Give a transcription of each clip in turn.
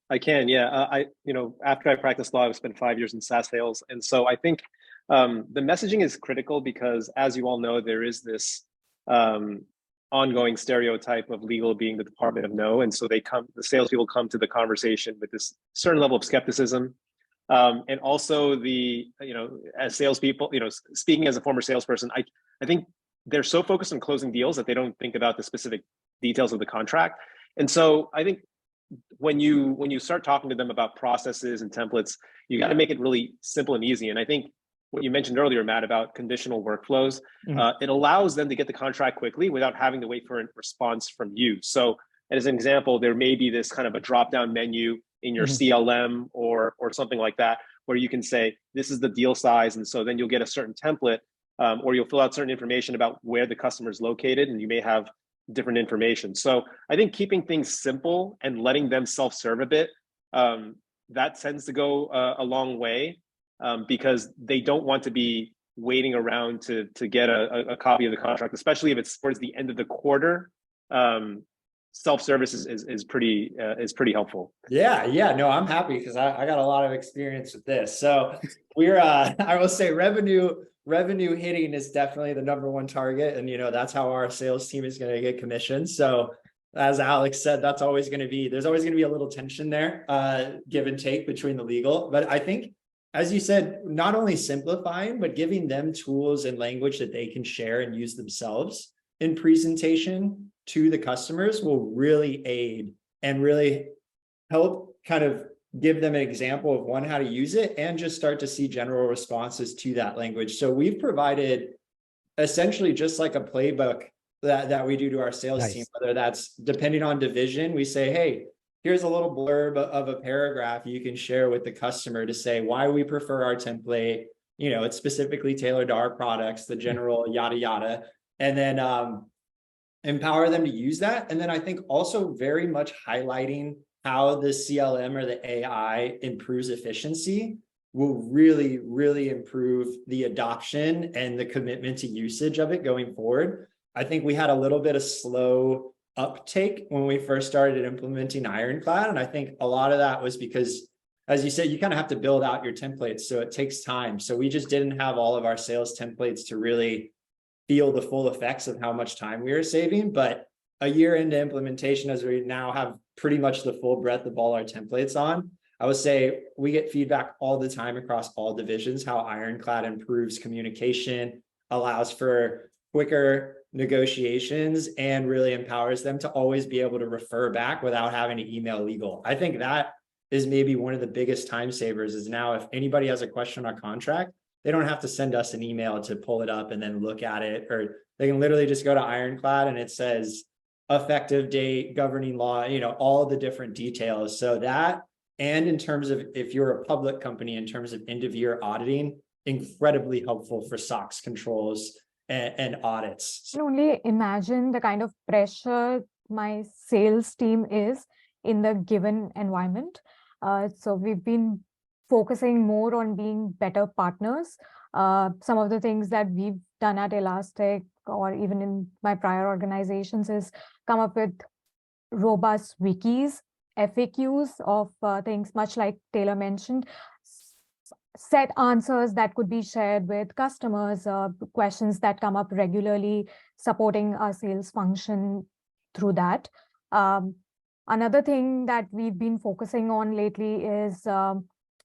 I can, yeah. After I practiced law, I spent 5 years in SaaS sales, and so I think the messaging is critical because, as you all know, there is this um, ongoing stereotype of legal being the department of no, and so the salespeople come to the conversation with this certain level of skepticism, and also as salespeople, speaking as a former salesperson, I think they're so focused on closing deals that they don't think about the specific details of the contract, and so I think when you start talking to them about processes and templates, you got to make it really simple and easy. And I think what you mentioned earlier, Matt, about conditional workflows, it allows them to get the contract quickly without having to wait for a response from you. So, as an example, there may be this kind of a drop-down menu in your CLM or something like that, where you can say, this is the deal size. And so then you'll get a certain template, or you'll fill out certain information about where the customer is located, and you may have different information. So I think keeping things simple and letting them self-serve a bit, that tends to go a long way, because they don't want to be waiting around to get a copy of the contract, especially if it's towards the end of the quarter. Self-service is pretty helpful. Yeah, no, I'm happy because I got a lot of experience with this. So we're I will say revenue hitting is definitely the #1 target, and that's how our sales team is going to get commissioned. So as Alex said, there's always going to be a little tension there, give and take between the legal. But I think, as you said, not only simplifying, but giving them tools and language that they can share and use themselves in presentation to the customers will really aid and really help kind of give them an example of how to use it, and just start to see general responses to that language. So we've provided essentially just like a playbook that we do to our sales team, whether that's depending on division. We say, hey, here's a little blurb of a paragraph you can share with the customer to say why we prefer our template. It's specifically tailored to our products, the general yada, yada, and then empower them to use that. And then I think also very much highlighting how the CLM or the AI improves efficiency will really, really improve the adoption and the commitment to usage of it going forward. I think we had a little bit of slow uptake when we first started implementing Ironclad. And I think a lot of that was because, as you said, you kind of have to build out your templates. So it takes time. So we just didn't have all of our sales templates to really feel the full effects of how much time we were saving. But a year into implementation, as we now have pretty much the full breadth of all our templates on, I would say we get feedback all the time across all divisions, how Ironclad improves communication, allows for quicker negotiations, and really empowers them to always be able to refer back without having to email legal. I think that is maybe one of the biggest time savers, is now if anybody has a question on a contract, they don't have to send us an email to pull it up and then look at it, or they can literally just go to Ironclad and it says effective date, governing law, all the different details. So that, and in terms of if you're a public company, in terms of end of year auditing, incredibly helpful for SOX controls and audits. I can only imagine the kind of pressure my sales team is in the given environment. So we've been focusing more on being better partners. Some of the things that we've done at Elastic, or even in my prior organizations, is come up with robust wikis, FAQs of things, much like Taylor mentioned, set answers that could be shared with customers, questions that come up regularly, supporting our sales function through that. Another thing that we've been focusing on lately is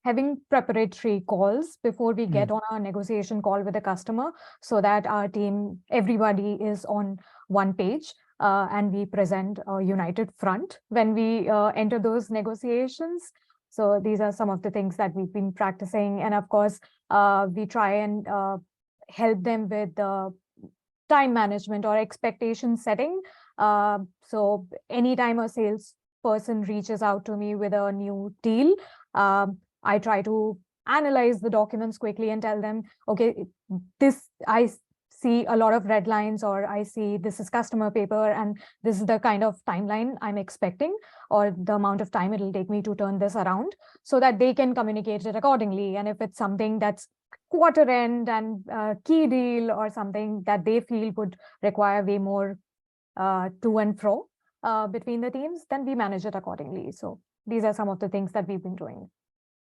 having preparatory calls before we get on our negotiation call with the customer, so that our team, everybody is on one page, and we present a united front when we enter those negotiations. So these are some of the things that we've been practicing. And of course, we try and help them with time management or expectation setting. So anytime a salesperson reaches out to me with a new deal, I try to analyze the documents quickly and tell them, okay, I see a lot of red lines, or I see this is customer paper, and this is the kind of timeline I'm expecting, or the amount of time it'll take me to turn this around, so that they can communicate it accordingly. And if it's something that's quarter end and key deal, or something that they feel would require way more to and fro between the teams, then we manage it accordingly. So these are some of the things that we've been doing.